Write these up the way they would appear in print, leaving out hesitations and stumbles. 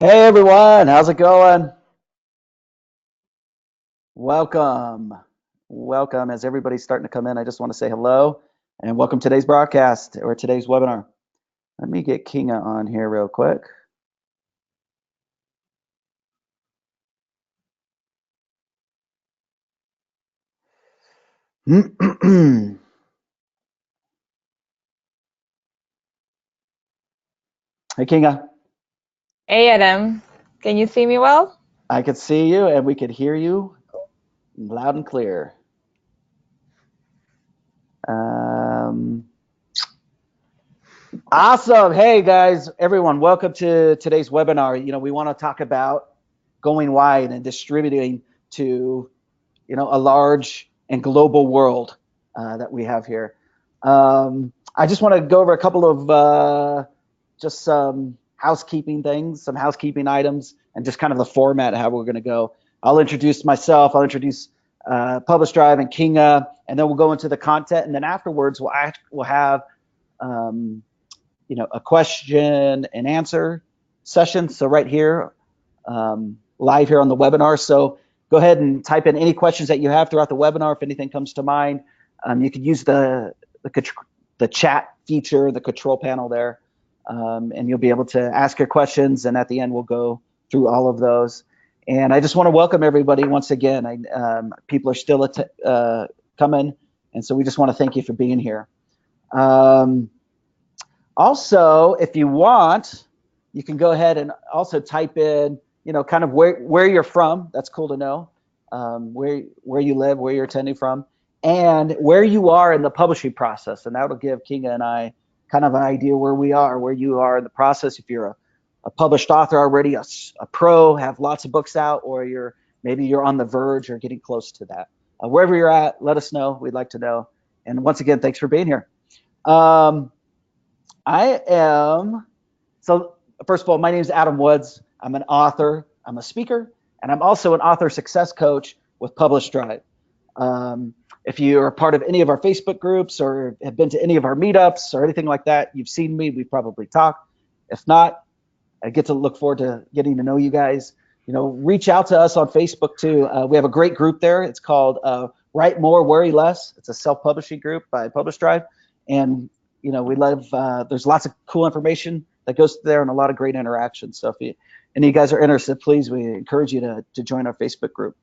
Hey everyone, how's it going? Welcome. Welcome. As everybody's starting to come in, I just want to say hello and welcome to today's broadcast or today's webinar. Let me get Kinga on here real quick. Hey Kinga, Hey Adam, can you see me well? I could see you and we could hear you loud and clear. Um, awesome. Hey guys, everyone, welcome to today's webinar. We want to talk about going wide and distributing to a large and global world that we have here. I just want to go over a couple of just some housekeeping things, some housekeeping items, and just kind of the format, how we're going to go. I'll introduce myself. I'll introduce Publish Drive and Kinga, and then we'll go into the content. And then afterwards, we'll have um, a question and answer session. So right here, live here on the webinar. So go ahead and type in any questions that you have throughout the webinar. If anything comes to mind, you could use the chat feature, the control panel there, and you'll be able to ask your questions. And at the end, we'll go through all of those. And I just want to welcome everybody once again. People are still coming, and so we just want to thank you for being here. Also, if you want, you can go ahead and also type in, kind of where you're from. That's cool to know, where you live, where you're attending from, and where you are in the publishing process. And that'll give Kinga and I kind of an idea where we are, where you are in the process. If you're a published author already, a pro, have lots of books out, or maybe you're on the verge or getting close to that. Wherever you're at, let us know. We'd like to know. And once again, thanks for being here. I am, so first of all, my name is Adam Woods. I'm an author, I'm a speaker, and I'm also an author success coach with Publish Drive. If you are part of any of our Facebook groups or have been to any of our meetups or anything like that, you've seen me, we've probably talked. If not, I get to look forward to getting to know you guys. Reach out to us on Facebook too. We have a great group there. It's called Write More, Worry Less. It's a self-publishing group by Publish Drive. And we love, there's lots of cool information that goes there and a lot of great interactions. So if any of you guys are interested, please, we encourage you to join our Facebook group.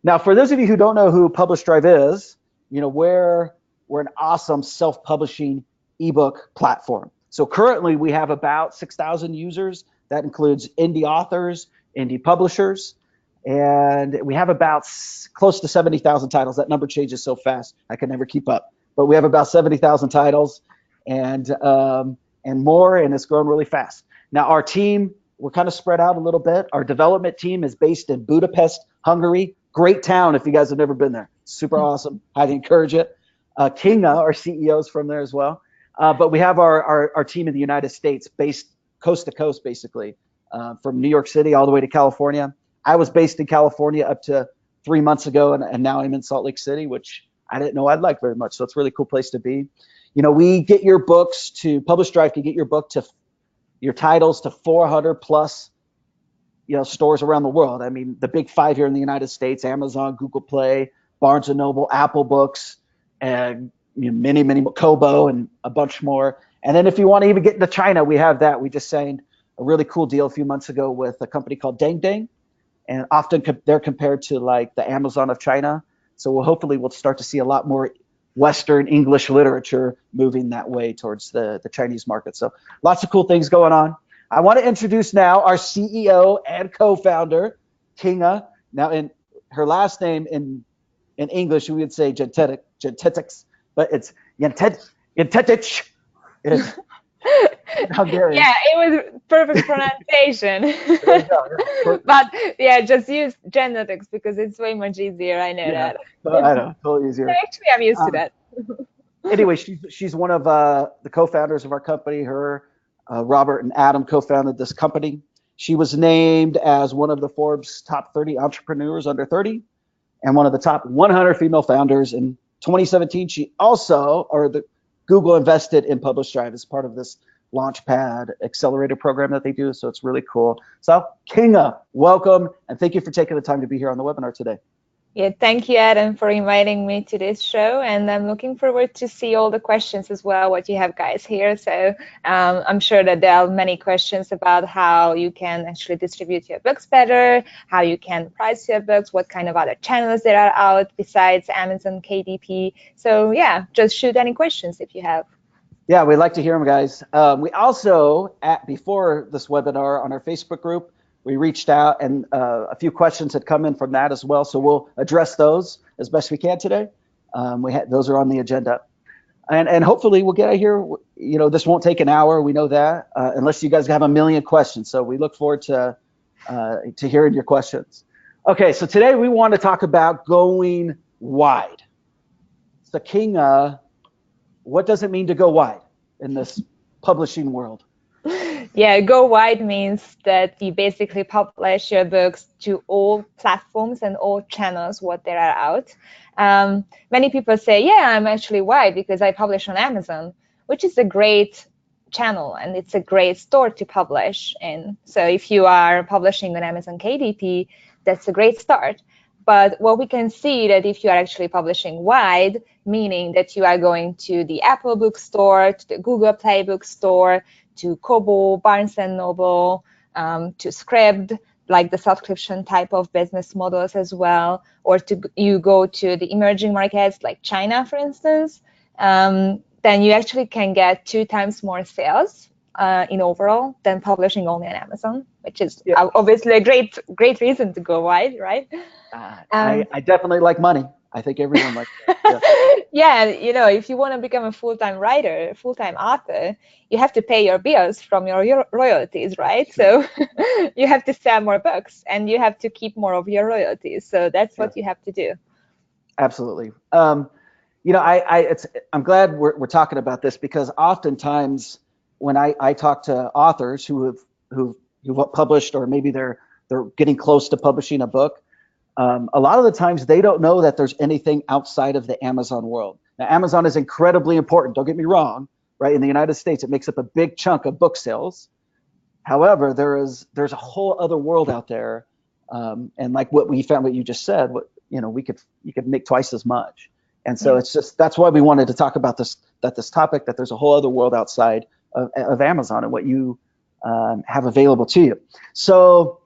Now, for those of you who don't know who Publish Drive is, we're an awesome self-publishing ebook platform. So currently we have about 6,000 users. That includes indie authors, indie publishers, and we have about close to 70,000 titles. That number changes so fast, I can never keep up. But we have about 70,000 titles and more, and it's growing really fast. Now, our team, we're kind of spread out a little bit. Our development team is based in Budapest, Hungary. Great town if you guys have never been there. Super awesome. Highly encourage it. Kinga, our CEO, is from there as well. But we have our team in the United States based coast to coast, basically, from New York City all the way to California. I was based in California up to 3 months ago, and now I'm in Salt Lake City, which I didn't know I'd like very much. So it's a really cool place to be. We get your books to Publish Drive can get your book to your titles to 400 plus, stores around the world. I mean, the big five here in the United States: Amazon, Google Play, Barnes and Noble, Apple Books, and many Kobo, and a bunch more. And then if you want to even get into China, we have that. We just signed a really cool deal a few months ago with a company called Dang Dang, and often they're compared to like the Amazon of China. So hopefully we'll start to see a lot more Western English literature moving that way towards the Chinese market. So lots of cool things going on. I want to introduce now our CEO and co-founder, Kinga. Now, in her last name in English, we would say Gentetix, but it's Yentetich. It's Hungarian. Yeah, it was perfect pronunciation. There you go. But yeah, just use genetics because it's way much easier. I know Yeah, that. I know, totally easier. Actually, I'm used to Um, that. anyway, she's one of the co-founders of our company. Robert and Adam co-founded this company. She was named as one of the Forbes top 30 entrepreneurs under 30 and one of the top 100 female founders in 2017. She also, or the Google invested in Publish Drive as part of this Launchpad accelerator program that they do. So it's really cool. So Kinga, welcome, and thank you for taking the time to be here on the webinar today. Yeah, thank you, Adam, for inviting me to this show, and I'm looking forward to see all the questions as well, what you have guys here. So I'm sure that there are many questions about how you can actually distribute your books better, how you can price your books, what kind of other channels there are out besides Amazon KDP. So yeah, just shoot any questions if you have. Yeah, we'd like to hear them, guys. We also, before this webinar on our Facebook group, we reached out and a few questions had come in from that as well. So we'll address those as best we can today. Those are on the agenda. And hopefully we'll get out here. You know, this won't take an hour. We know that, unless you guys have a million questions. So we look forward to hearing your questions. Okay, so today we want to talk about going wide. So King, what does it mean to go wide in this publishing world? Yeah, go wide means that you basically publish your books to all platforms and all channels what there are out. Many people say, yeah, I'm actually wide because I publish on Amazon, which is a great channel and it's a great store to publish in. So if you are publishing on Amazon KDP, that's a great start. But what we can see that if you are actually publishing wide, meaning that you are going to the Apple Bookstore, to the Google Play Bookstore, to Kobo, Barnes and Noble, to Scribd, like the subscription type of business models as well, or you go to the emerging markets like China, for instance, then you actually can get 2 times more sales in overall than publishing only on Amazon, which is obviously a great reason to go wide, right? I definitely like money. I think everyone likes that. Yeah. Yeah, you know, if you want to become a full-time writer, full-time author, you have to pay your bills from your royalties, right? Sure. So you have to sell more books and you have to keep more of your royalties. So that's what you have to do. Absolutely. You know, I'm glad we're talking about this because oftentimes when I talk to authors who've published, or maybe they're getting close to publishing a book, a lot of the times they don't know that there's anything outside of the Amazon world. Now, Amazon is incredibly important. Don't get me wrong, right? In the United States, it makes up a big chunk of book sales. However, there's a whole other world out there, and like what we found, what you just said, you could make twice as much. And so it's just, that's why we wanted to talk about this topic, that there's a whole other world outside of Amazon and what you have available to you. So,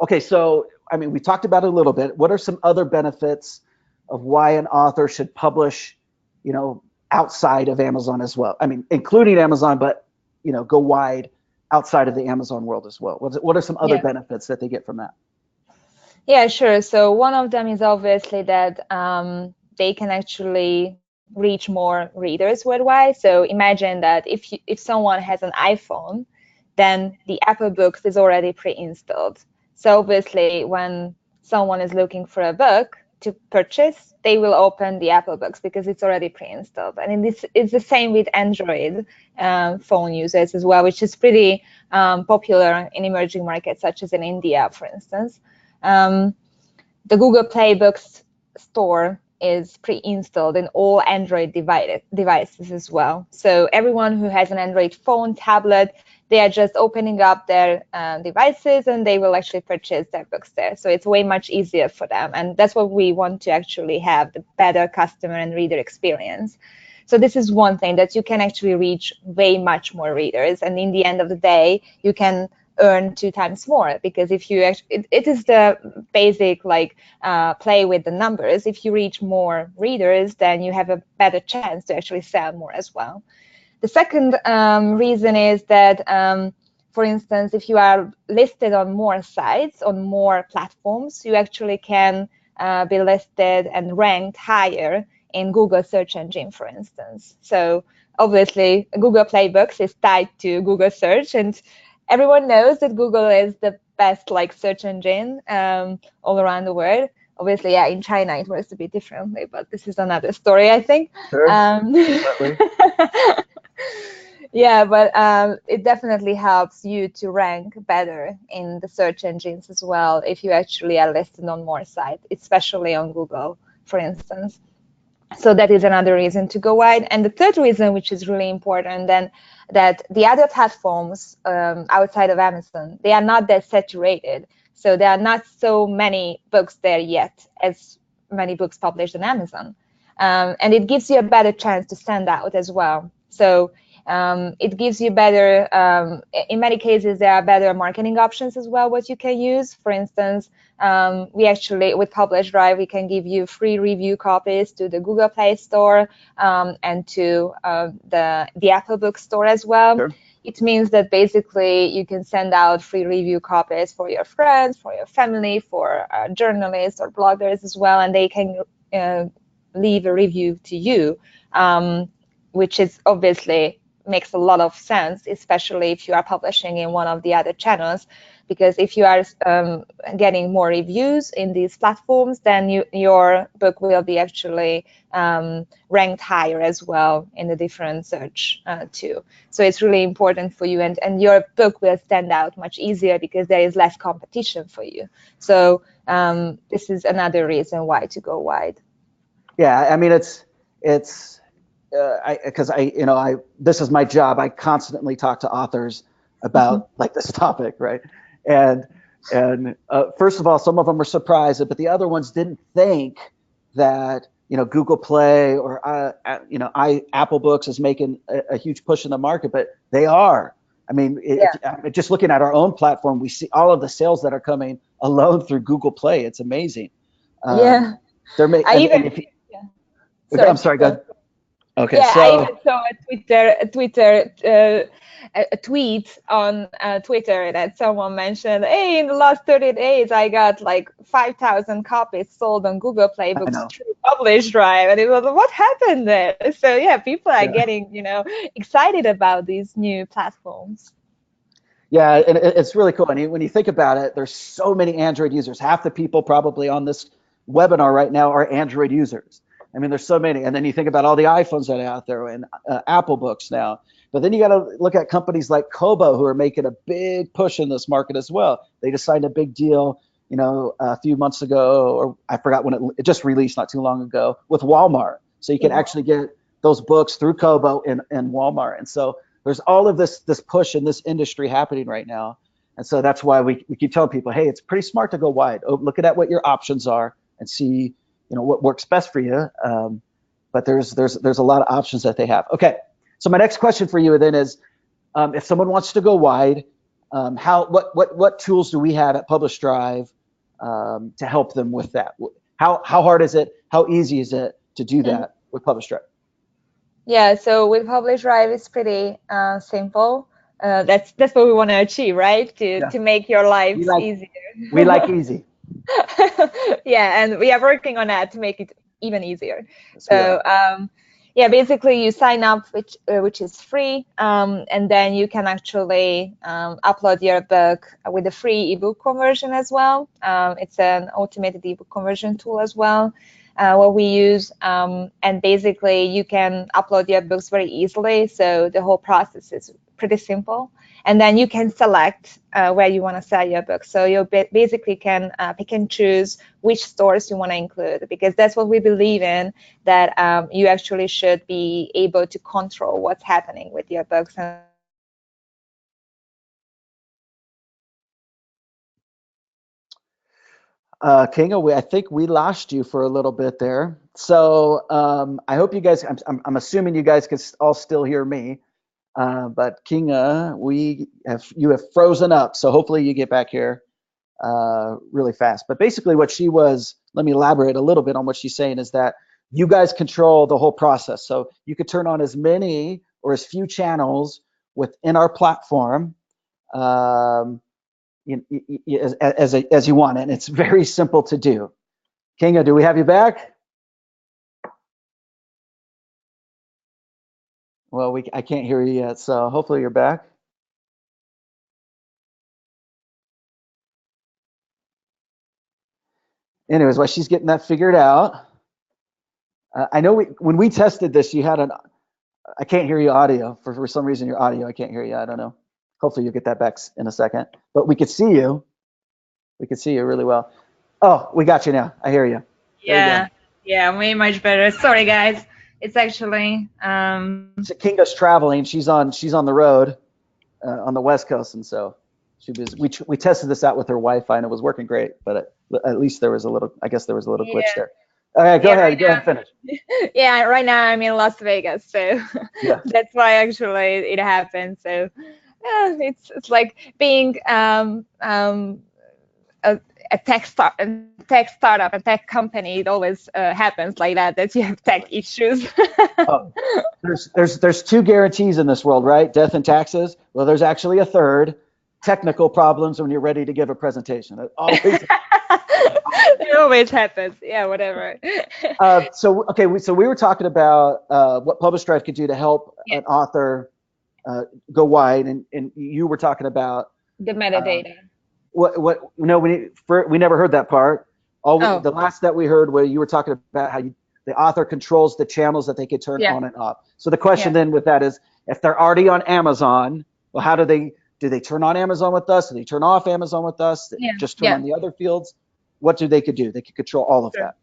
okay, so I mean, we talked about it a little bit. What are some other benefits of why an author should publish, you know, outside of Amazon as well? I mean, including Amazon, but, you know, go wide outside of the Amazon world as well. What are some other benefits that they get from that? Yeah, sure. So one of them is obviously that they can actually reach more readers worldwide. So imagine that if someone has an iPhone, then the Apple Books is already pre-installed. So obviously, when someone is looking for a book to purchase, they will open the Apple Books because it's already pre-installed. And it's the same with Android phone users as well, which is pretty popular in emerging markets, such as in India, for instance. The Google Play Books store is pre-installed in all Android devices as well. So everyone who has an Android phone, tablet, they are just opening up their devices and they will actually purchase their books there. So it's way much easier for them. And that's what we want to actually have, the better customer and reader experience. So this is one thing, that you can actually reach way much more readers. And in the end of the day, you can earn 2 times more, because if you actually, it is the basic play with the numbers. If you reach more readers, then you have a better chance to actually sell more as well. The second reason is that, for instance, if you are listed on more sites, on more platforms, you actually can be listed and ranked higher in Google search engine, for instance. So obviously, Google Play Books is tied to Google search, and everyone knows that Google is the best search engine all around the world. Obviously, yeah, in China it works a bit differently, but this is another story, I think. Sure. Yeah, but it definitely helps you to rank better in the search engines as well if you actually are listed on more sites, especially on Google, for instance. So that is another reason to go wide. And the third reason, which is really important, then, that the other platforms outside of Amazon, they are not that saturated. So there are not so many books there yet as many books published on Amazon. And it gives you a better chance to stand out as well. So it gives you better, in many cases, there are better marketing options as well, what you can use. For instance, we actually, with Publish Drive, we can give you free review copies to the Google Play Store and to the Apple Book Store as well. Sure. It means that basically you can send out free review copies for your friends, for your family, for journalists or bloggers as well, and they can leave a review to you, which is obviously makes a lot of sense, especially if you are publishing in one of the other channels, because if you are getting more reviews in these platforms, then your book will be actually ranked higher as well in the different search too. So it's really important for you, and your book will stand out much easier because there is less competition for you. So this is another reason why to go wide. Yeah, I mean, it's because this is my job. I constantly talk to authors about like this topic, right? And first of all, some of them are surprised, but the other ones didn't think that Google Play or Apple Books is making a huge push in the market, but they are. I mean, just looking at our own platform, we see all of the sales that are coming alone through Google Play. It's amazing. Yeah, They're I even. I'm sorry, go ahead. Okay, Yeah, so I even saw a tweet on Twitter that someone mentioned, hey, in the last 30 days, I got like 5,000 copies sold on Google Play Books through Publish Drive. And it was, what happened there? So yeah, people are getting, excited about these new platforms. Yeah, and it's really cool. And when you think about it, there's so many Android users. Half the people probably on this webinar right now are Android users. I mean, there's so many. And then you think about all the iPhones that are out there and Apple Books now. But then you got to look at companies like Kobo, who are making a big push in this market as well. They just signed a big deal, a few months ago, or I forgot when it just released not too long ago, with Walmart. So you can actually get those books through Kobo and Walmart. And so there's all of this push in this industry happening right now. And so that's why we keep telling people, hey, it's pretty smart to go wide. Look at what your options are and see what works best for you. But there's a lot of options that they have. Okay, so my next question for you then is, if someone wants to go wide, what tools do we have at Publish Drive to help them with that? How hard is it? How easy is it to do that with Publish Drive? Yeah, so with Publish Drive, it's pretty simple. That's what we want to achieve, right? To make your lives easier. We like easy. Yeah, and we are working on that to make it even easier. So yeah, basically you sign up, which is free, and then you can actually upload your book with a free ebook conversion as well. It's an automated ebook conversion tool as well. What we use, and basically you can upload your books very easily, so the whole process is pretty simple. And then you can select where you want to sell your books. So you basically can pick and choose which stores you want to include, because that's what we believe in, that you actually should be able to control what's happening with your books. And Kinga, I think we lost you for a little bit there. So I hope you guys, I'm assuming you guys can all still hear me. But Kinga, you have frozen up. So hopefully you get back here really fast. But basically let me elaborate a little bit on what she's saying, is that you guys control the whole process. So you could turn on as many or as few channels within our platform as you want, and it's very simple to do. Kinga, do we have you back? Well, I can't hear you yet, so hopefully you're back. Anyways, while she's getting that figured out, I know when we tested this, you had I can't hear your audio. For some reason, your audio, I can't hear you. I don't know. Hopefully you'll get that back in a second. But we could see you. We could see you really well. Oh, we got you now. I hear you. yeah. Yeah, way much better. Sorry, guys. It's actually So Kinga's traveling. She's on the road on the West Coast, and so we tested this out with her Wi-Fi, and it was working great. But at least there was a little. I guess there was a little glitch yeah, there. All right, go yeah. ahead. Go ahead and finish. Yeah, right now I'm in Las Vegas, so Yeah. that's why actually it happened. So it's like being a tech startup, a tech company. It always happens like that. That you have tech issues. Oh, there's two guarantees in this world, right? Death and taxes. Well, there's actually a third. Technical problems when you're ready to give a presentation. It always. It always happens. Yeah, whatever. So we were talking about what Publish Drive could do to help Yeah, an author go wide, and you were talking about the uh, metadata. we never heard that part. Oh, The last that we heard where you were talking about how the author controls the channels that they could turn yeah, on and off. So the question yeah, then with that is, if they're already on Amazon, well, how do they turn on Amazon with us? Do they turn off Amazon with us? yeah, Just turn yeah. on the other fields? What they could do? They could control all of Sure. that.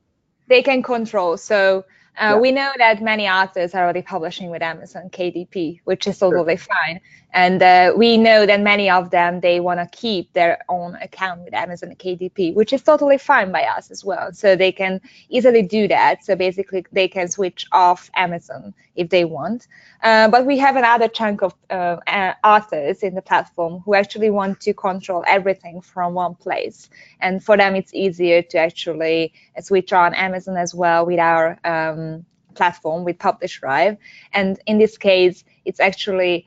They can control. So Yeah, we know that many authors are already publishing with Amazon KDP, which is sure. totally fine. And we know that many of them, they want to keep their own account with Amazon KDP, which is totally fine by us as well. So they can easily do that. So basically, they can switch off Amazon if they want. But we have another chunk of authors in the platform who actually want to control everything from one place. And for them, it's easier to actually switch on Amazon as well with our platform with Publish Drive. And in this case, it's actually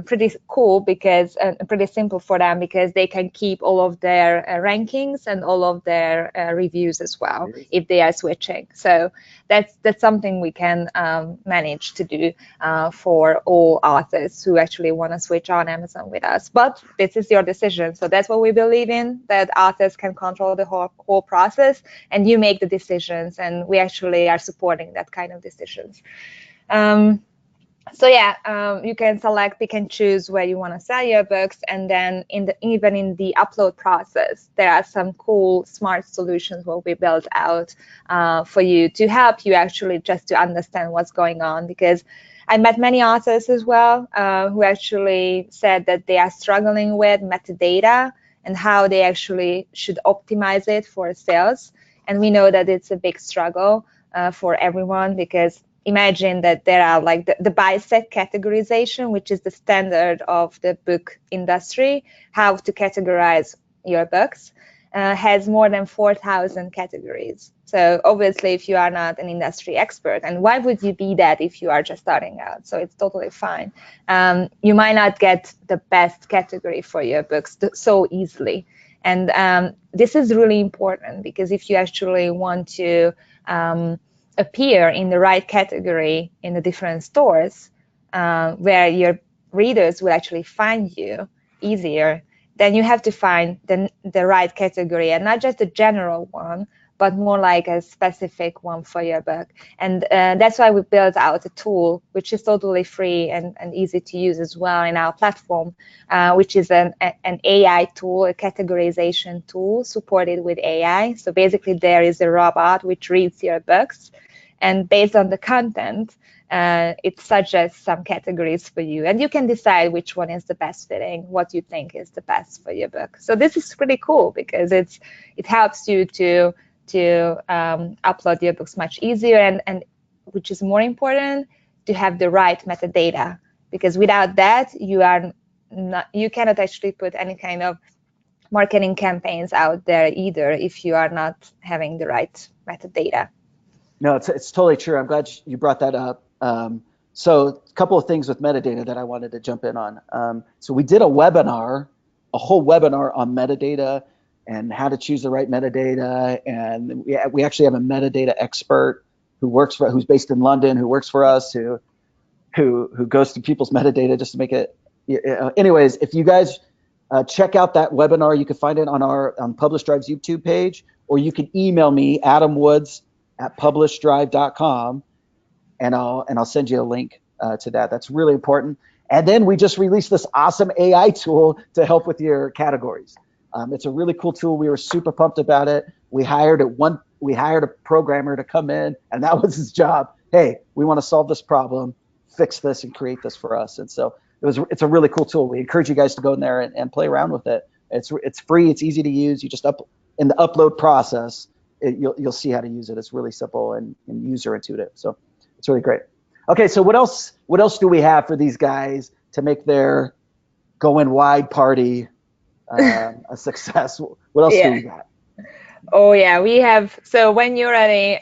pretty cool because pretty simple for them because they can keep all of their rankings and all of their reviews as well if they are switching. So that's something we can manage to do for all authors who actually want to switch on Amazon with us. But this is your decision. So that's what we believe in, that authors can control the whole process and you make the decisions. And we actually are supporting that kind of decisions. So yeah, you can select, pick and choose where you want to sell your books, and then even in the upload process, there are some cool smart solutions what we built out for you to help you actually just to understand what's going on. Because I met many authors as well who actually said that they are struggling with metadata and how they actually should optimize it for sales. And we know that it's a big struggle for everyone because imagine that there are like the BISEC categorization, which is the standard of the book industry, how to categorize your books, has more than 4,000 categories. So obviously, if you are not an industry expert, and why would you be that if you are just starting out? So it's totally fine. You might not get the best category for your books so easily. And this is really important because if you actually want to appear in the right category in the different stores where your readers will actually find you easier, then you have to find the right category and not just a general one, but more like a specific one for your book. And that's why we built out a tool, which is totally free and easy to use as well in our platform, which is an AI tool, a categorization tool supported with AI. So basically there is a robot which reads your books, and based on the content, it suggests some categories for you, and you can decide which one is the best fitting, what you think is the best for your book. So this is pretty cool because it helps you to upload your books much easier, and which is more important, to have the right metadata, because without that you cannot actually put any kind of marketing campaigns out there either if you are not having the right metadata. No, it's totally true. I'm glad you brought that up. So a couple of things with metadata that I wanted to jump in on. So we did a whole webinar on metadata and how to choose the right metadata. And we actually have a metadata expert who's based in London, who works for us, who goes through people's metadata just to make it. Anyways, if you guys check out that webinar, you can find it on Publish Drive's YouTube page, or you can email me, Adam Woods at publishdrive.com, and I'll send you a link to that. That's really important. And then we just released this awesome AI tool to help with your categories. It's a really cool tool. We were super pumped about it. We hired we hired a programmer to come in, and that was his job. Hey, we want to solve this problem, fix this, and create this for us. And so it's a really cool tool. We encourage you guys to go in there and play around with it. It's free. It's easy to use. You just in the upload process, you'll see how to use it. It's really simple and user intuitive. So it's really great. Okay, so what else do we have for these guys to make their going wide party a success? What else do we got? Oh yeah, we have. So when you already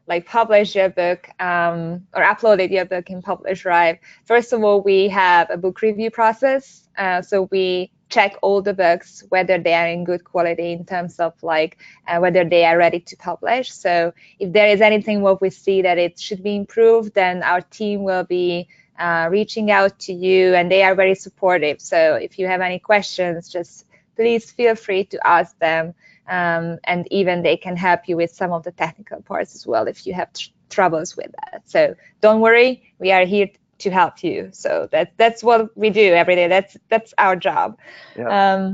like publish your book or uploaded your book in Publish Drive, first of all, we have a book review process. So we check all the books, whether they are in good quality in terms of like whether they are ready to publish. So if there is anything what we see that it should be improved, then our team will be reaching out to you, and they are very supportive. So if you have any questions, just please feel free to ask them. And even they can help you with some of the technical parts as well if you have troubles with that. So don't worry, we are here to help you. So that's what we do every day. That's our job. Yeah.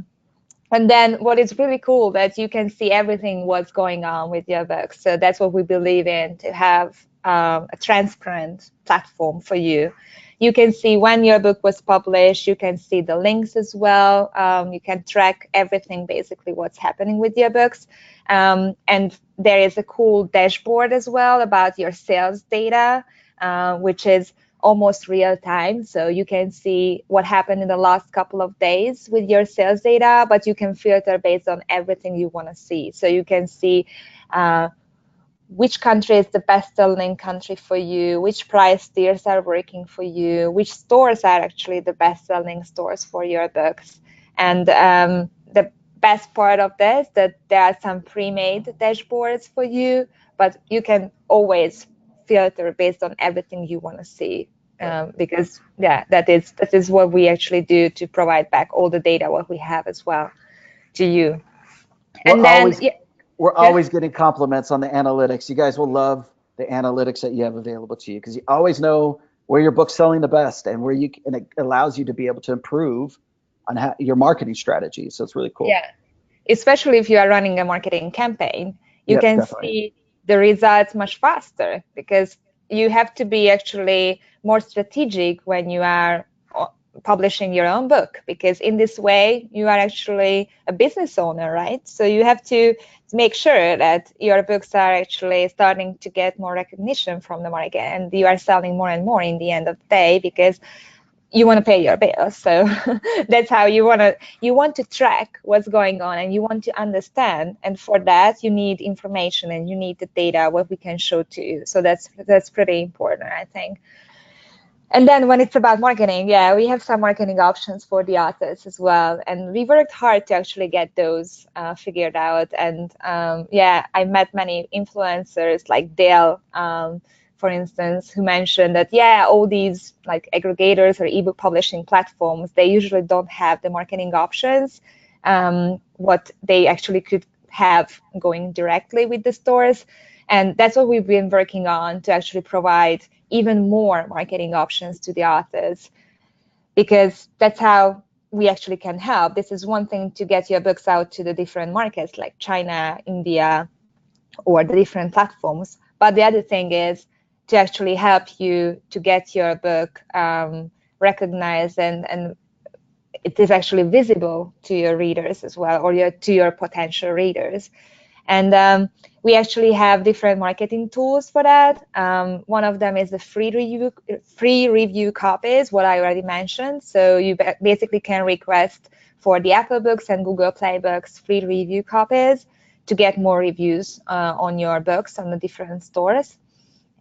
And then what is really cool that you can see everything what's going on with your book. So that's what we believe in, to have a transparent platform for you. You can see when your book was published. You can see the links as well. You can track everything, basically what's happening with your books. And there is a cool dashboard as well about your sales data, which is almost real time. So you can see what happened in the last couple of days with your sales data, but you can filter based on everything you want to see. So you can see which country is the best selling country for you, which price tiers are working for you, which stores are actually the best selling stores for your books. And the best part of this, that there are some pre-made dashboards for you, but you can always filter based on everything you want to see. Because that is what we actually do, to provide back all the data what we have as well to you. We're always getting compliments on the analytics. You guys will love the analytics that you have available to you, because you always know where your book's selling the best and and it allows you to be able to improve on your marketing strategy. So it's really cool. Yeah, especially if you are running a marketing campaign, you can definitely see the results much faster, because you have to be actually more strategic when you are publishing your own book, because in this way you are actually a business owner, right? So you have to make sure that your books are actually starting to get more recognition from the market, and you are selling more and more in the end of the day, because you want to pay your bills. So that's how you want to track what's going on, and you want to understand, and for that you need information and you need the data what we can show to you. So that's pretty important, I think. And then when it's about marketing, we have some marketing options for the authors as well. And we worked hard to actually get those figured out. And I met many influencers like Dale, for instance, who mentioned that, all these like aggregators or ebook publishing platforms, they usually don't have the marketing options, what they actually could have going directly with the stores. And that's what we've been working on, to actually provide even more marketing options to the authors, because that's how we actually can help. This is one thing to get your books out to the different markets like China, India, or the different platforms. But the other thing is to actually help you to get your book recognized and it is actually visible to your readers as well, or to your potential readers. And we actually have different marketing tools for that. One of them is the free review copies, what I already mentioned. So you basically can request for the Apple Books and Google Play Books free review copies to get more reviews on your books on the different stores.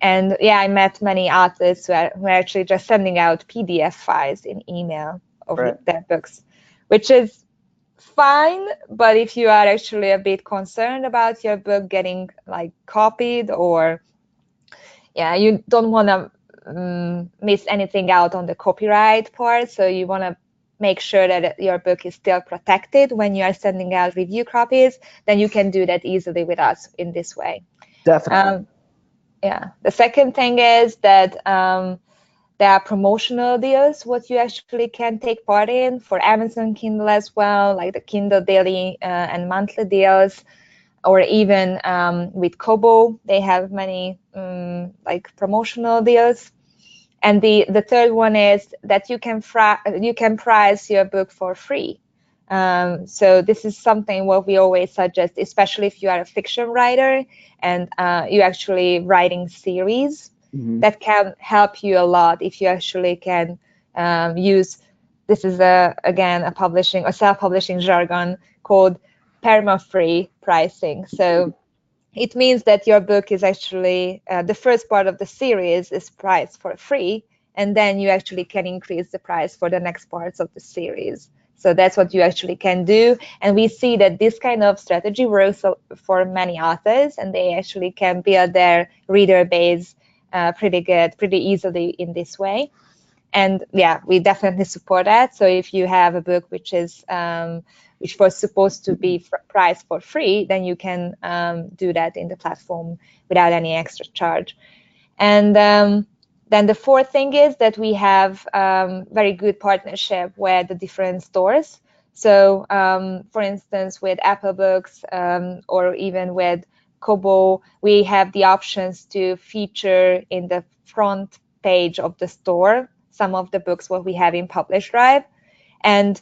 And I met many authors who are actually just sending out PDF files in email of their books, which is fine. But if you are actually a bit concerned about your book getting like copied, or you don't want to miss anything out on the copyright part, so you want to make sure that your book is still protected when you are sending out review copies, then you can do that easily with us in this way. Definitely. The second thing is that there are promotional deals what you actually can take part in for Amazon Kindle as well, like the Kindle daily and monthly deals. or even with Kobo, they have many like promotional deals. And the third one is that you can price your book for free. So this is something what we always suggest, especially if you are a fiction writer and you actually writing series. That can help you a lot if you actually can use, this is again a self-publishing jargon called perma-free pricing. So it means that your book is actually the first part of the series is priced for free, and then you actually can increase the price for the next parts of the series. So that's what you actually can do. And we see that this kind of strategy works for many authors, and they actually can build their reader base pretty easily in this way. And yeah, we definitely support that. So if you have a book which was supposed to be priced for free, then you can do that in the platform without any extra charge. And then the fourth thing is that we have very good partnership with the different stores. So for instance, with Apple Books or even with Kobo, we have the options to feature in the front page of the store some of the books what we have in Publish Drive. And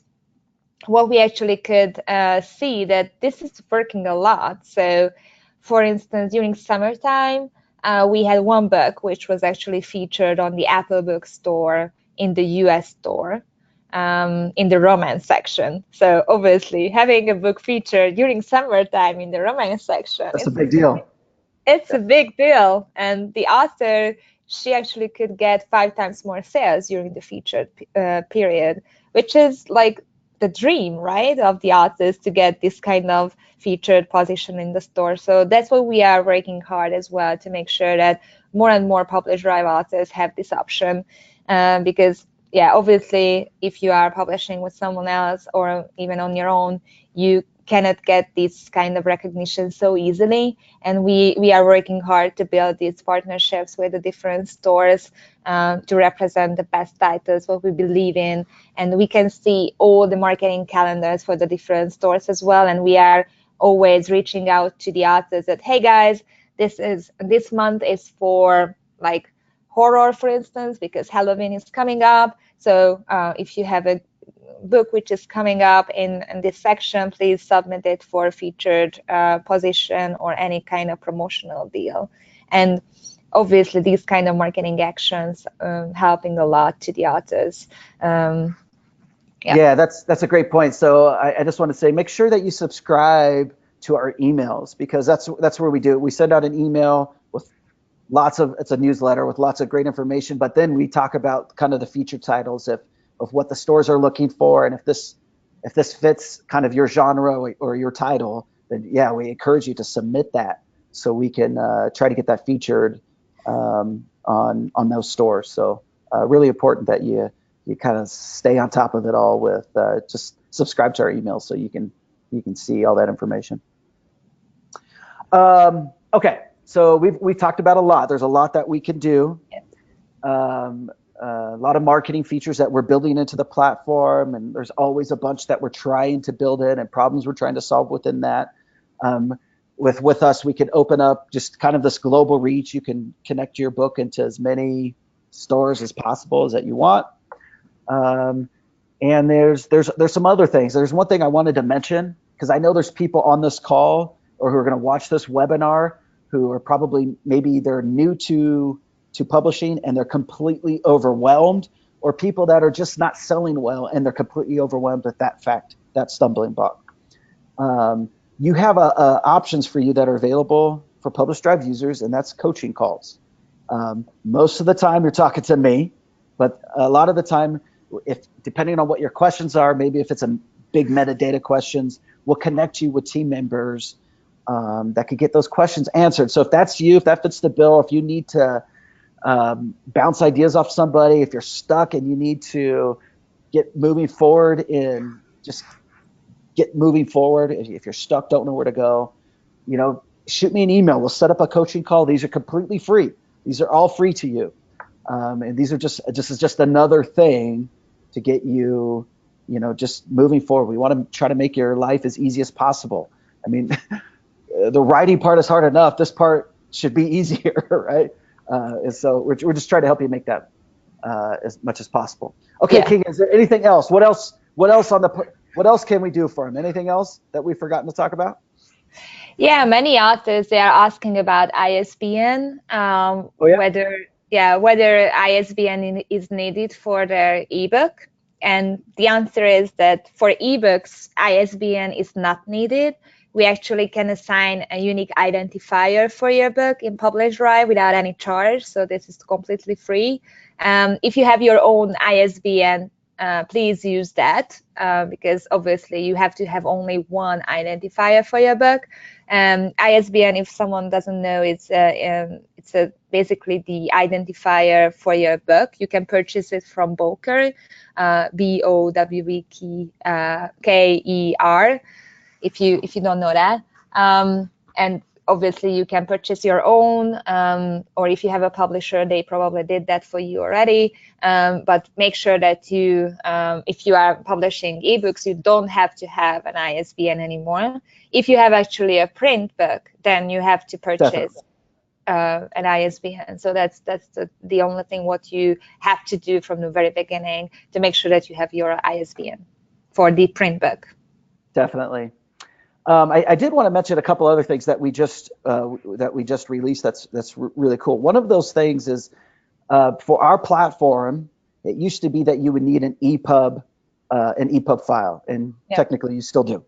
what we actually could see that this is working a lot. So for instance, during summertime, we had one book which was actually featured on the Apple Book store in the US store in the romance section. So obviously having a book featured during summertime in the romance section, that's a big deal. It's a big deal. And the author, she actually could get 5 times more sales during the featured period, which is like the dream, right, of the artist to get this kind of featured position in the store. So that's what we are working hard as well to make sure that more and more Publish Drive authors have this option. Because, yeah, obviously, if you are publishing with someone else or even on your own, you cannot get this kind of recognition so easily. And we are working hard to build these partnerships with the different stores to represent the best titles, what we believe in. And we can see all the marketing calendars for the different stores as well. And we are always reaching out to the authors that, hey guys, this month is for like horror, for instance, because Halloween is coming up. So if you have a book which is coming up in this section, please submit it for a featured position or any kind of promotional deal. And obviously these kind of marketing actions helping a lot to the authors. Yeah, that's a great point. So I just want to say, make sure that you subscribe to our emails, because that's where we do it. We send out an email with it's a newsletter with lots of great information, but then we talk about kind of the featured titles of what the stores are looking for, and if this fits kind of your genre or your title, then yeah, we encourage you to submit that so we can try to get that featured on those stores. So really important that you kind of stay on top of it all with just subscribe to our emails so you can see all that information. Okay, so we've talked about a lot. There's a lot that we can do. A lot of marketing features that we're building into the platform, and there's always a bunch that we're trying to build in and problems we're trying to solve within that. With us, we can open up just kind of this global reach. You can connect your book into as many stores as possible as that you want. And there's some other things. There's one thing I wanted to mention, because I know there's people on this call or who are going to watch this webinar who are probably, maybe they're new to publishing and they're completely overwhelmed, or people that are just not selling well and they're completely overwhelmed with that stumbling block. You have options for you that are available for Publish Drive users, and that's coaching calls. Most of the time you're talking to me, but a lot of the time, depending on what your questions are, maybe if it's a big metadata questions, we'll connect you with team members that could get those questions answered. So if that's you, if that fits the bill, if you need to bounce ideas off somebody, if you're stuck and you need to get moving forward, if you're stuck, don't know where to go, shoot me an email. We'll set up a coaching call. These are completely free. These are all free to you. And these are just another thing to get you, just moving forward. We want to try to make your life as easy as possible. I mean, the writing part is hard enough. This part should be easier, right? And so we're just trying to help you make that as much as possible. Okay, Yeah. King, is there anything else? What else what else can we do for him? Anything else that we've forgotten to talk about? Yeah, many authors, they are asking about ISBN, Oh yeah, whether ISBN is needed for their ebook. And the answer is that for ebooks, ISBN is not needed. We actually can assign a unique identifier for your book in Publish Drive without any charge. So this is completely free. If you have your own ISBN, please use that because obviously you have to have only one identifier for your book. ISBN, if someone doesn't know, it's basically the identifier for your book. You can purchase it from Bowker, Bowker, if you don't know that. And obviously you can purchase your own, or if you have a publisher, they probably did that for you already. But make sure that you, if you are publishing ebooks, you don't have to have an ISBN anymore. If you have actually a print book, then you have to purchase an ISBN. So that's the only thing what you have to do from the very beginning to make sure that you have your ISBN for the print book. Definitely. I did want to mention a couple other things that we just released. That's really cool. One of those things is for our platform. It used to be that you would need an EPUB file, and technically you still do.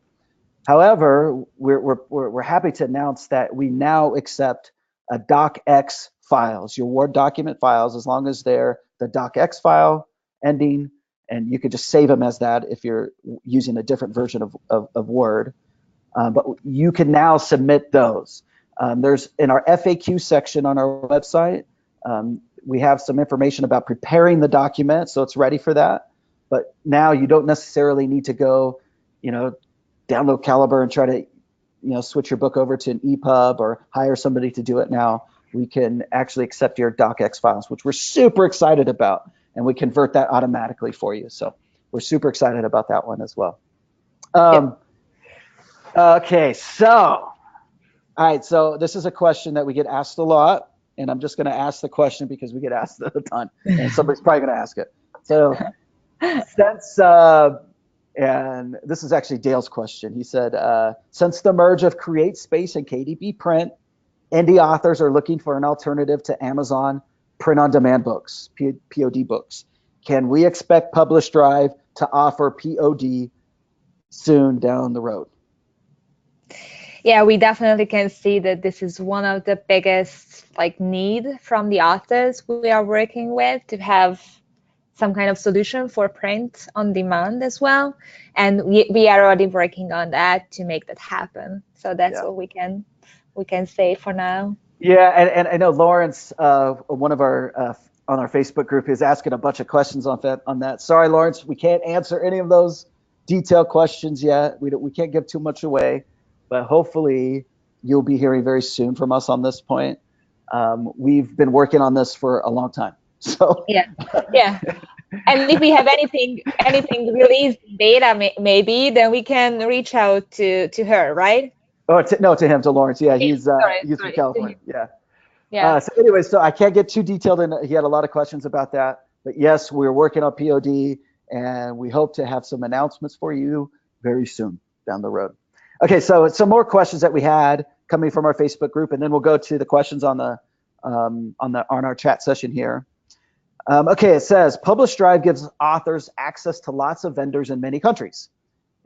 However, we're happy to announce that we now accept docx files, your Word document files, as long as they're the docx file ending, and you could just save them as that if you're using a different version of Word. But you can now submit those. There's in our FAQ section on our website, we have some information about preparing the document, so it's ready for that. But now you don't necessarily need to go, download Calibre and try to, switch your book over to an EPUB or hire somebody to do it now. We can actually accept your docx files, which we're super excited about, and we convert that automatically for you. So we're super excited about that one as well. Okay, all right, so this is a question that we get asked a lot, and I'm just going to ask the question because we get asked it a ton, and somebody's probably going to ask it. So and this is actually Dale's question. He said, since the merge of CreateSpace and KDP Print, indie authors are looking for an alternative to Amazon print-on-demand books, POD books. Can we expect Publish Drive to offer POD soon down the road? Yeah, we definitely can see that this is one of the biggest need from the authors we are working with, to have some kind of solution for print on demand as well. And we are already working on that to make that happen. So that's what we can say for now. Yeah, and I know Lawrence, one of our on our Facebook group, is asking a bunch of questions on that. Sorry, Lawrence, we can't answer any of those detailed questions yet. We can't give too much away, but hopefully you'll be hearing very soon from us on this point. We've been working on this for a long time. So yeah. And if we have anything released in beta, maybe then we can reach out to her, right? Oh no, to him, to Lawrence. Yeah, he's from California. Yeah. So anyway, so I can't get too detailed in. He had a lot of questions about that, but yes, we're working on POD, and we hope to have some announcements for you very soon down the road. Okay, so some more questions that we had coming from our Facebook group, and then we'll go to the questions on our chat session here. Okay, it says Publish Drive gives authors access to lots of vendors in many countries.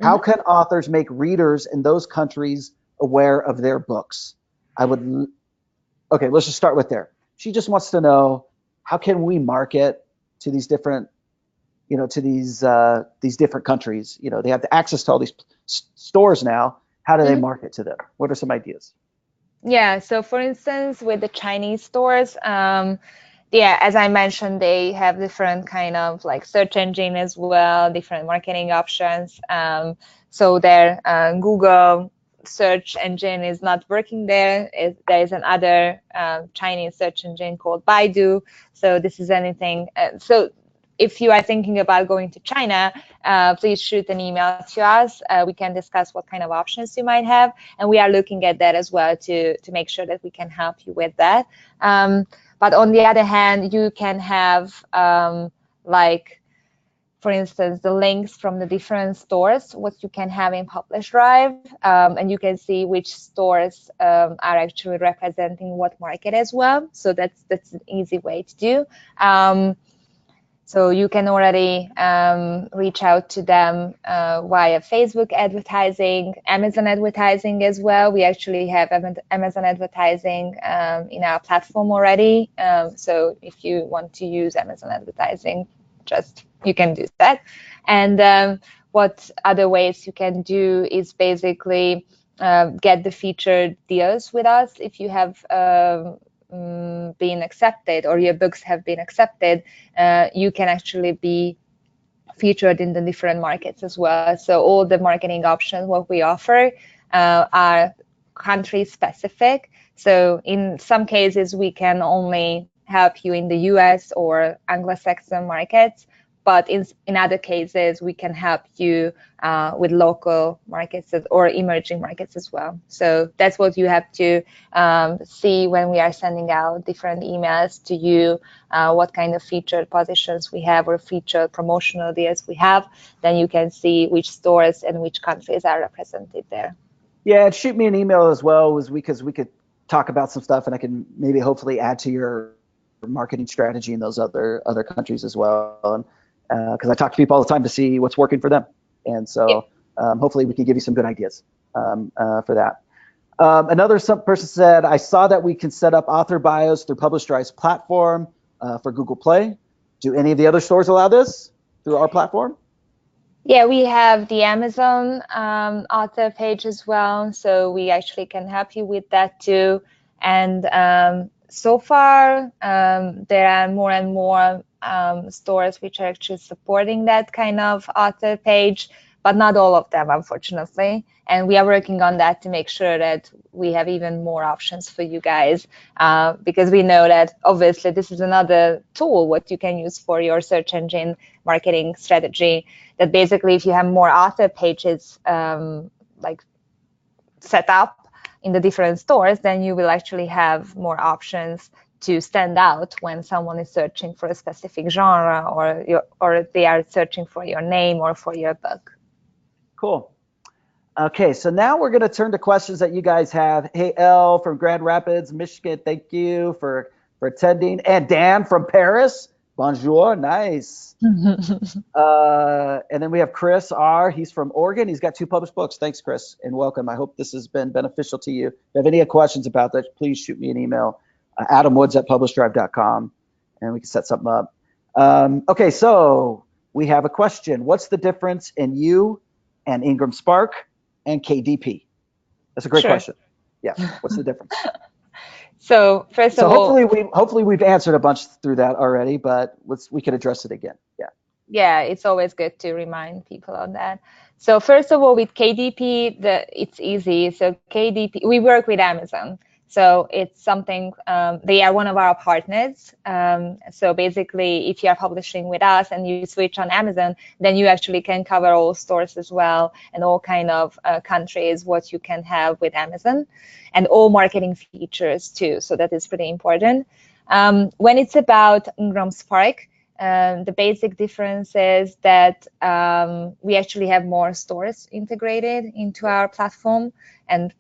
How can authors make readers in those countries aware of their books? Okay, let's just start with there. She just wants to know, how can we market to these different, to these different countries? They have access to all these stores now. How do they market to them? What are some ideas? Yeah, so for instance, with the Chinese stores, as I mentioned, they have different kind of search engine as well, different marketing options. So their Google search engine is not working there. There is another Chinese search engine called Baidu. So this is anything. So if you are thinking about going to China, please shoot an email to us. We can discuss what kind of options you might have, and we are looking at that as well to make sure that we can help you with that. But on the other hand, you can have like, for instance, the links from the different stores, what you can have in Publish Drive, and you can see which stores are actually representing what market as well. So that's an easy way to do. So you can already reach out to them via Facebook advertising, Amazon advertising as well. We actually have Amazon advertising in our platform already. So if you want to use Amazon advertising, you can do that. And what other ways you can do is basically get the featured deals with us. If you have been accepted, or your books have been accepted, you can actually be featured in the different markets as well. So all the marketing options what we offer are country specific. So in some cases we can only help you in the US or Anglo-Saxon markets, but in other cases we can help you with local markets or emerging markets as well. So that's what you have to see when we are sending out different emails to you, what kind of featured positions we have or featured promotional deals we have. Then you can see which stores and which countries are represented there. Yeah, and shoot me an email as well, because we could talk about some stuff, and I can maybe hopefully add to your marketing strategy in those other countries as well. And because I talk to people all the time to see what's working for them, and so hopefully we can give you some good ideas for that. Another person said, I saw that we can set up author bios through Publish Drive's platform for Google Play. Do any of the other stores allow this through our platform? Yeah, we have the Amazon author page as well, so we actually can help you with that too. And so far, there are more and more stores which are actually supporting that kind of author page, but not all of them, unfortunately. And we are working on that to make sure that we have even more options for you guys, because we know that obviously this is another tool what you can use for your search engine marketing strategy. That basically, if you have more author pages like set up in the different stores, then you will actually have more options to stand out when someone is searching for a specific genre, or they are searching for your name or for your book. Cool. Okay, so now we're going to turn to questions that you guys have. Hey, Elle from Grand Rapids, Michigan, thank you for attending. And Dan from Paris, bonjour, nice. And then we have Chris R. He's from Oregon. He's got 2 published books. Thanks, Chris, and welcome. I hope this has been beneficial to you. If you have any questions about that, please shoot me an email, adamwoods@publishdrive.com, and we can set something up. Okay, so we have a question. What's the difference in you and Ingram Spark and KDP? That's a great question. Yeah, what's the difference? So first of all, hopefully we've answered a bunch through that already, but we can address it again. Yeah. Yeah, it's always good to remind people on that. So first of all, with KDP, it's easy. So KDP, we work with Amazon. So it's something, they are one of our partners. So basically, if you are publishing with us and you switch on Amazon, then you actually can cover all stores as well, and all kind of countries, what you can have with Amazon, and all marketing features too. So that is pretty important. When it's about Ingram Spark, the basic difference is that we actually have more stores integrated into our platform, and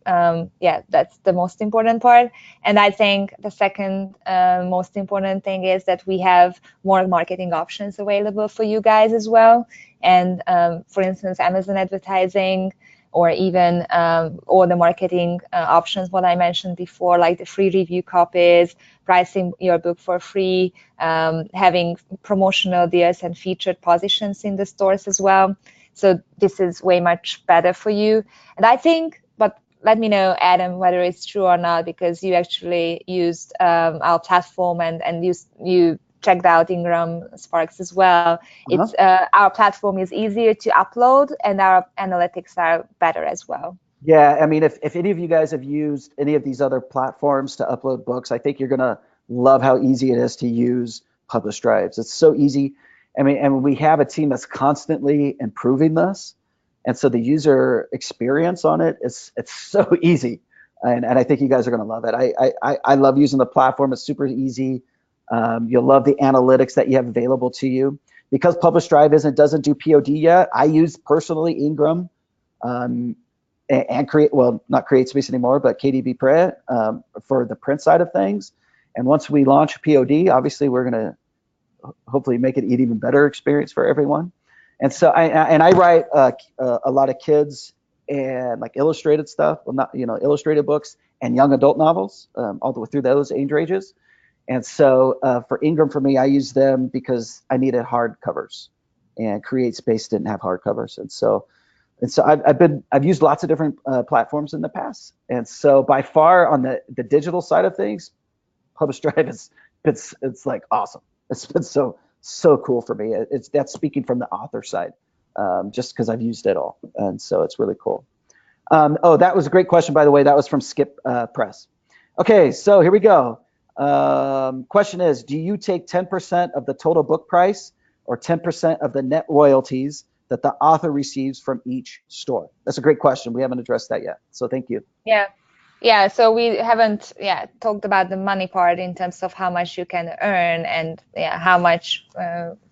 yeah, that's the most important part. And I think the second most important thing is that we have more marketing options available for you guys as well. And for instance, Amazon advertising, or even all the marketing options, what I mentioned before, like the free review copies, pricing your book for free, having promotional deals and featured positions in the stores as well. So this is way much better for you. And I think, but let me know, Adam, whether it's true or not, because you actually used our platform and you checked out Ingram Sparks as well. It's our platform is easier to upload, and our analytics are better as well. Yeah, I mean, if any of you guys have used any of these other platforms to upload books, I think you're gonna love how easy it is to use Publish Drives. It's so easy, I mean, and we have a team that's constantly improving this, and so the user experience on it is it's so easy, and I think you guys are going to love it. I love using the platform. It's super easy. You'll love the analytics that you have available to you. Because Publish Drive doesn't do POD yet, I use personally Ingram and not CreateSpace anymore, but KDB Print for the print side of things. And once we launch POD, obviously we're going to hopefully make it an even better experience for everyone. And so I write a lot of kids and like illustrated stuff, well, not illustrated books and young adult novels, all the way through those age ranges. And so for Ingram, for me, I use them because I needed hard covers, and CreateSpace didn't have hard covers. And so I've used lots of different platforms in the past. And so by far on the digital side of things, Publish Drive it's like awesome. It's been so cool for me. That's speaking from the author side, just because I've used it all, and so it's really cool. Oh, that was a great question, by the way. That was from Skip Press. Okay, so here we go. Question is, do you take 10% of the total book price or 10% of the net royalties that the author receives from each store? That's a great question. We haven't addressed that yet, so thank you. Yeah, so we haven't talked about the money part in terms of how much you can earn and how much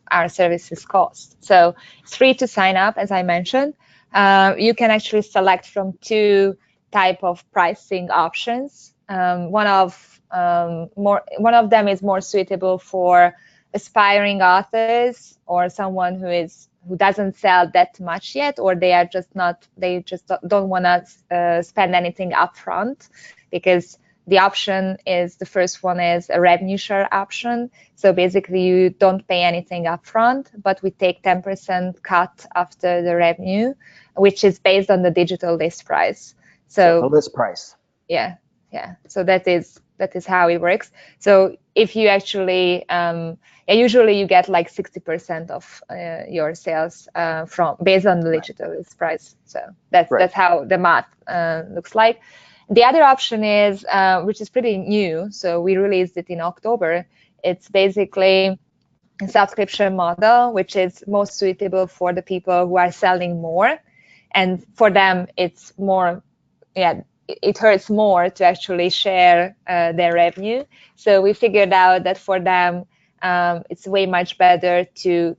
our services cost. So it's free to sign up, as I mentioned. You can actually select from two type of pricing options. One of them is more suitable for aspiring authors or someone who doesn't sell that much yet, or they just don't want to spend anything upfront, because the first one is a revenue share option. So basically you don't pay anything upfront, but we take 10% cut after the revenue, which is based on the digital list price. So the list price. Yeah. So that is how it works. So if you actually, usually you get like 60% of your sales based on the digital list price. So that's how the math looks like. The other option is, which is pretty new, so we released it in October. It's basically a subscription model, which is most suitable for the people who are selling more, and for them it's more, it hurts more to actually share their revenue. So we figured out that for them, it's way much better to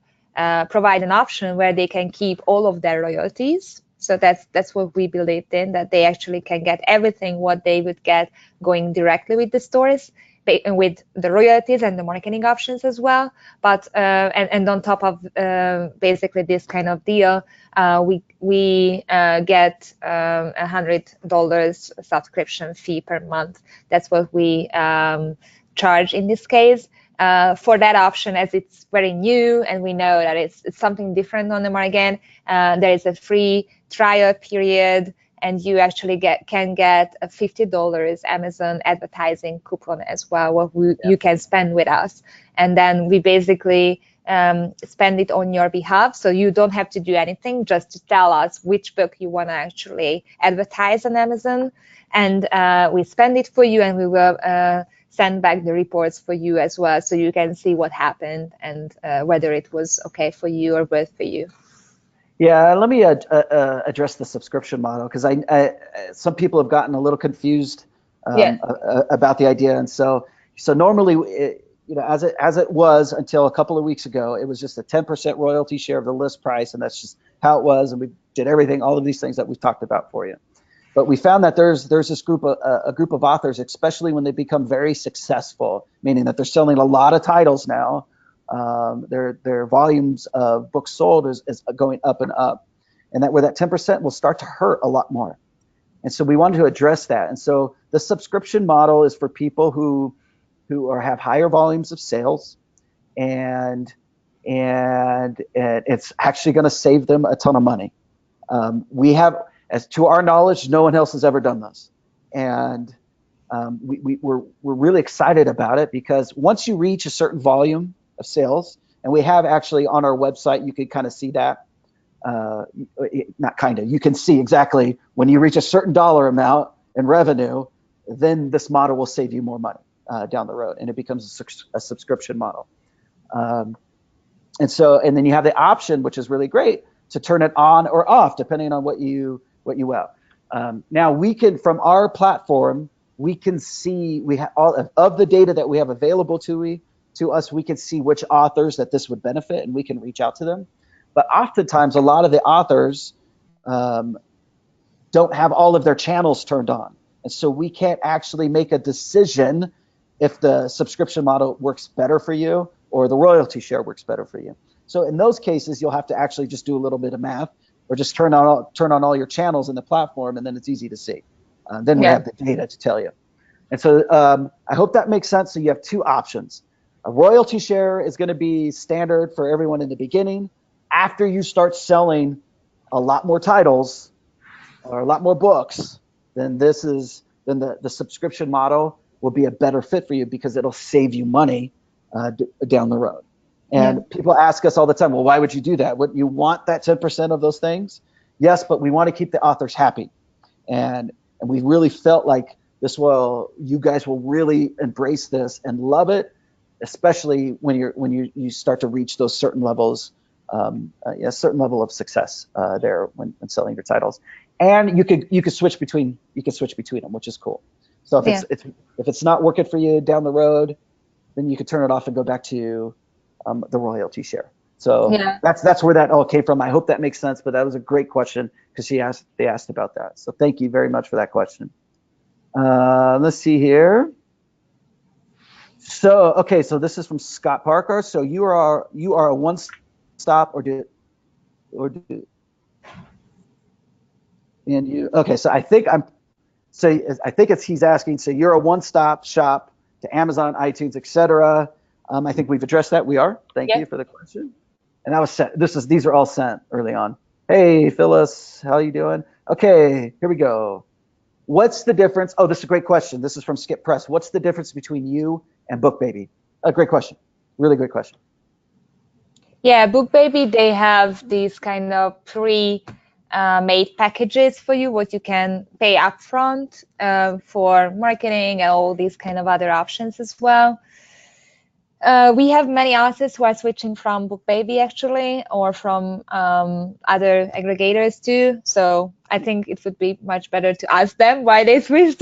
provide an option where they can keep all of their royalties. So that's what we believed in, that they actually can get everything what they would get going directly with the stores, with the royalties and the marketing options as well. But and on top of basically this kind of deal, we get $100 subscription fee per month. That's what we charge in this case. For that option, as it's very new and we know that it's something different on the market, there is a free trial period, and you actually can get a $50 Amazon advertising coupon as well, what you can spend with us. And then we basically spend it on your behalf. So you don't have to do anything, just to tell us which book you want to actually advertise on Amazon. And we spend it for you, and we will send back the reports for you as well, so you can see what happened and whether it was okay for you or worth for you. Yeah, let me address the subscription model, because some people have gotten a little confused about the idea. And so normally, as it was until a couple of weeks ago, it was just a 10% royalty share of the list price, and that's just how it was. And we did everything, all of these things that we've talked about for you. But we found that there's this group of authors, especially when they become very successful, meaning that they're selling a lot of titles now. Their volumes of books sold is going up and up, and that where that 10% will start to hurt a lot more. And so we wanted to address that. And so the subscription model is for people who have higher volumes of sales, and it's actually going to save them a ton of money. We have, as to our knowledge, no one else has ever done this, and we're really excited about it, because once you reach a certain volume of sales, and we have actually on our website, you can kind of see that, you can see exactly when you reach a certain dollar amount in revenue, then this model will save you more money down the road, and it becomes a subscription model. And then you have the option, which is really great, to turn it on or off depending on what you will. Now we can, from our platform, we can see, we have all of the data that we have available to us. We can see which authors that this would benefit, and we can reach out to them. But oftentimes, a lot of the authors don't have all of their channels turned on, and so we can't actually make a decision if the subscription model works better for you or the royalty share works better for you. So in those cases, you'll have to actually just do a little bit of math, or just turn on all your channels in the platform, and then it's easy to see. Then we have the data to tell you. And so I hope that makes sense. So you have two options. A royalty share is going to be standard for everyone in the beginning. After you start selling a lot more titles or a lot more books, then the subscription model will be a better fit for you, because it'll save you money down the road. And people ask us all the time, well, why would you do that? What, you want that 10% of those things? Yes, but we want to keep the authors happy. And we really felt like you guys will really embrace this and love it, especially when you start to reach those certain levels, a certain level of success there when selling your titles. And you could switch between them, which is cool. So if it's not working for you down the road, then you could turn it off and go back to the royalty share. So that's where that all came from. I hope that makes sense, but that was a great question, because they asked about that. So thank you very much for that question. Let's see here. So this is from Scott Parker. So you are a one-stop so I think he's asking, so you're a one-stop shop to Amazon, iTunes, etc. I think we've addressed that. We are. Thank you for the question. And that was sent. These are all sent early on. Hey, Phyllis, how you doing? Okay, here we go. What's the difference? Oh, this is a great question. This is from Skip Press. What's the difference between you and BookBaby? A great question. Really great question. Yeah, BookBaby, they have these kind of pre-made packages for you, what you can pay upfront for marketing and all these kind of other options as well. We have many authors who are switching from BookBaby actually, or from other aggregators too. So I think it would be much better to ask them why they switched.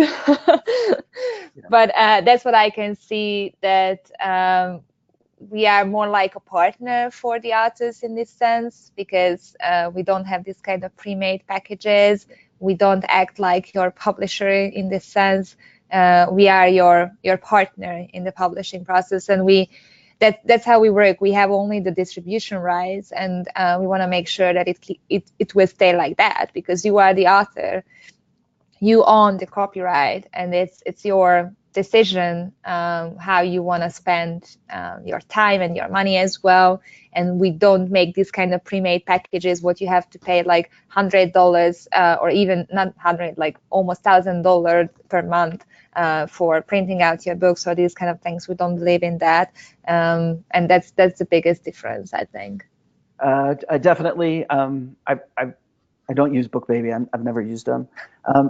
But that's what I can see, that we are more like a partner for the authors in this sense, because we don't have this kind of pre-made packages. We don't act like your publisher in this sense. We are your partner in the publishing process, and that's how we work. We have only the distribution rights, and we want to make sure that it will stay like that, because you are the author, you own the copyright, and it's your decision how you want to spend your time and your money as well. And we don't make this kind of pre-made packages what you have to pay like $100 or even not 100, like almost $1,000 per month for printing out your books or these kind of things. We don't believe in that, and that's the biggest difference, I think. I definitely I don't use BookBaby. I've never used them.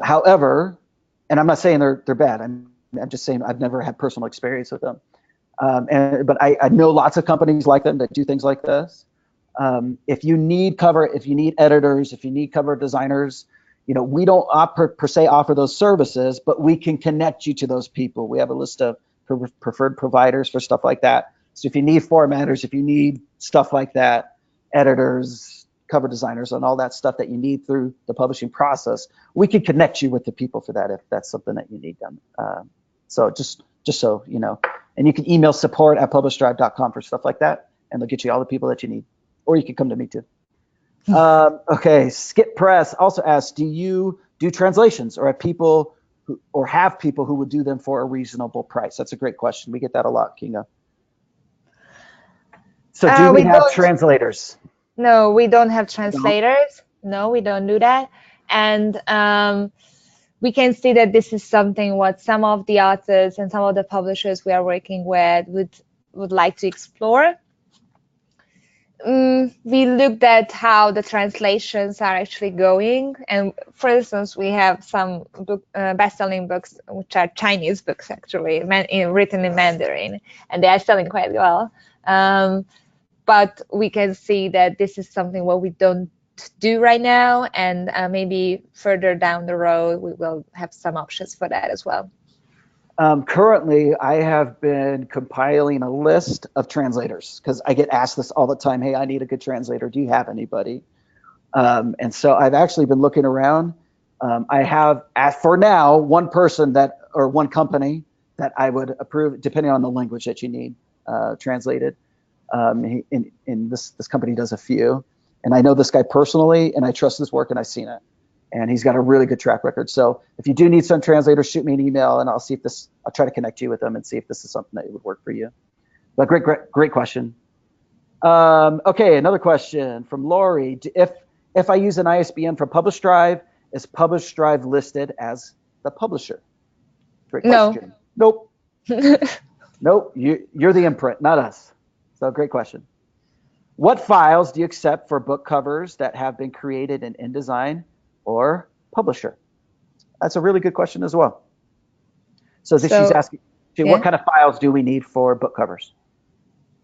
However, and I'm not saying they're bad. I'm just saying I've never had personal experience with them. But I know lots of companies like them that do things like this. If you need editors, if you need cover designers, we don't per se offer those services, but we can connect you to those people. We have a list of preferred providers for stuff like that. So if you need formatters, if you need stuff like that, editors, cover designers, and all that stuff that you need through the publishing process, we can connect you with the people for that if that's something that you need done. So just so you know, and you can email support@publishdrive.com for stuff like that, and they'll get you all the people that you need, or you can come to me too. Okay, Skip Press also asks, do you do translations, or have people who would do them for a reasonable price? That's a great question. We get that a lot, Kinga. So do we have translators? No, we don't have translators. No, we don't do that. And we can see that this is something what some of the authors and some of the publishers we are working with would like to explore. We looked at how the translations are actually going, and for instance, we have some best-selling books which are Chinese books actually, written in Mandarin, and they are selling quite well. but we can see that this is something what we don't do right now, and maybe further down the road we will have some options for that as well. Currently, I have been compiling a list of translators because I get asked this all the time. Hey, I need a good translator. Do you have anybody? And so I've actually been looking around. I have, for now, one person or one company that I would approve, depending on the language that you need translated. And this company does a few. And I know this guy personally, and I trust his work, and I've seen it. And he's got a really good track record. So if you do need some translators, shoot me an email, and I'll try to connect you with them and see if this is something that would work for you. But great question. Okay, another question from Lori. If I use an ISBN from Publish Drive, is Publish Drive listed as the publisher? Great question. No. Nope. Nope. You're the imprint, not us. So great question. What files do you accept for book covers that have been created in InDesign or Publisher? That's a really good question as well. So she's asking, what kind of files do we need for book covers?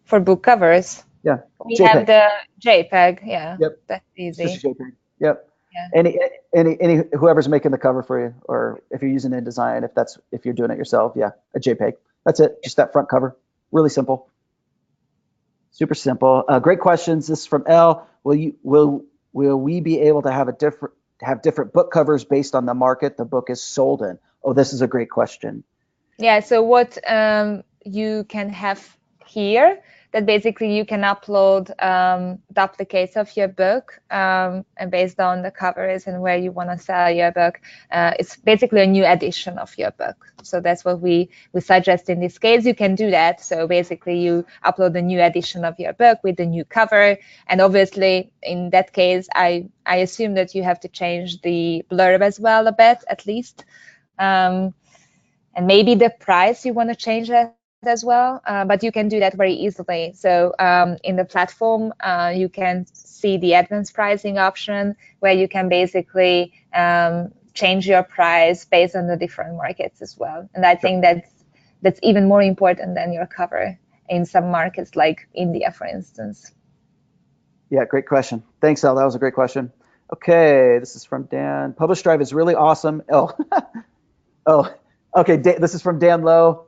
For book covers? Yeah. We have the JPEG. Yeah. Yep. That's easy. Just a JPEG. Yep. Yeah. Any whoever's making the cover for you, or if you're using InDesign, if you're doing it yourself, yeah, a JPEG. That's it. Just that front cover. Really simple. Super simple. Great questions. This is from L. Will we be able to have different book covers based on the market the book is sold in? Oh, this is a great question. Yeah. So what you can have here, that basically you can upload duplicates of your book, and based on the covers and where you want to sell your book, it's basically a new edition of your book. So that's what we suggest in this case. You can do that. So basically you upload a new edition of your book with the new cover, and obviously in that case I assume that you have to change the blurb as well a bit, at least, and maybe the price you want to change that as well, but you can do that very easily. So in the platform, you can see the advanced pricing option where you can basically change your price based on the different markets as well. And I think that's even more important than your cover in some markets like India, for instance. Yeah, great question. Thanks, Elle. That was a great question. Okay, this is from Dan. Publish Drive is really awesome. Okay. This is from Dan Lowe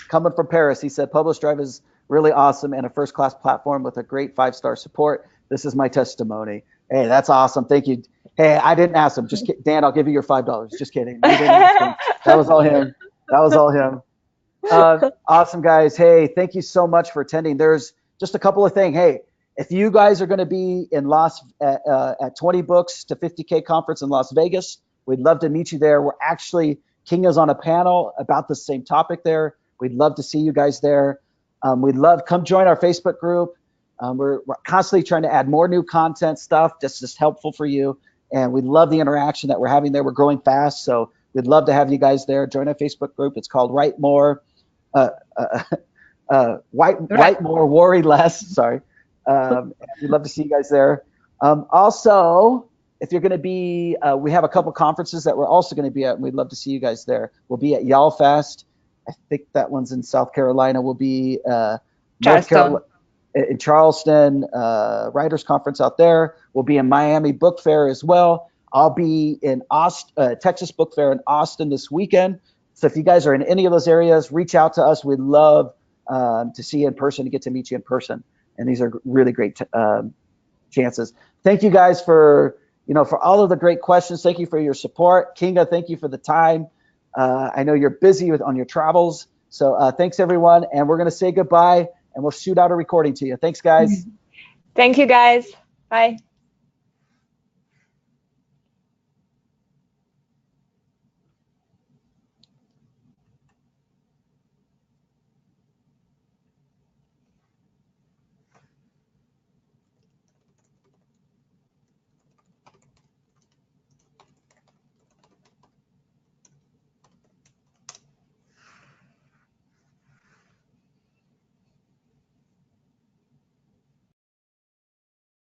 coming from Paris. He said, Publish Drive is really awesome and a first-class platform with a great 5-star support. This is my testimony. Hey, that's awesome. Thank you. Hey, I didn't ask him. Just Dan, I'll give you your $5. Just kidding. That was all him. Awesome, guys. Hey, thank you so much for attending. There's just a couple of things. Hey, if you guys are going to be in at 20 Books to 50K conference in Las Vegas, we'd love to meet you there. King is on a panel about the same topic there. We'd love to see you guys there. Come join our Facebook group. We're constantly trying to add more new content stuff, just helpful for you. And we love the interaction that we're having there. We're growing fast, so we'd love to have you guys there. Join our Facebook group. It's called Write More, Write More, Worry Less. Sorry. We'd love to see you guys there. Also, if you're going to be, we have a couple conferences that we're also going to be at, and we'd love to see you guys there. We'll be at YALFest. I think that one's in South Carolina. We'll be in Charleston, Writers Conference out there. We'll be in Miami Book Fair as well. I'll be in Texas Book Fair in Austin this weekend. So if you guys are in any of those areas, reach out to us. We'd love to see you in person, to get to meet you in person. And these are really great chances. Thank you guys for all of the great questions. Thank you for your support. Kinga, thank you for the time. I know you're busy on your travels. So thanks, everyone. And we're going to say goodbye, and we'll shoot out a recording to you. Thanks, guys. Thank you, guys. Bye.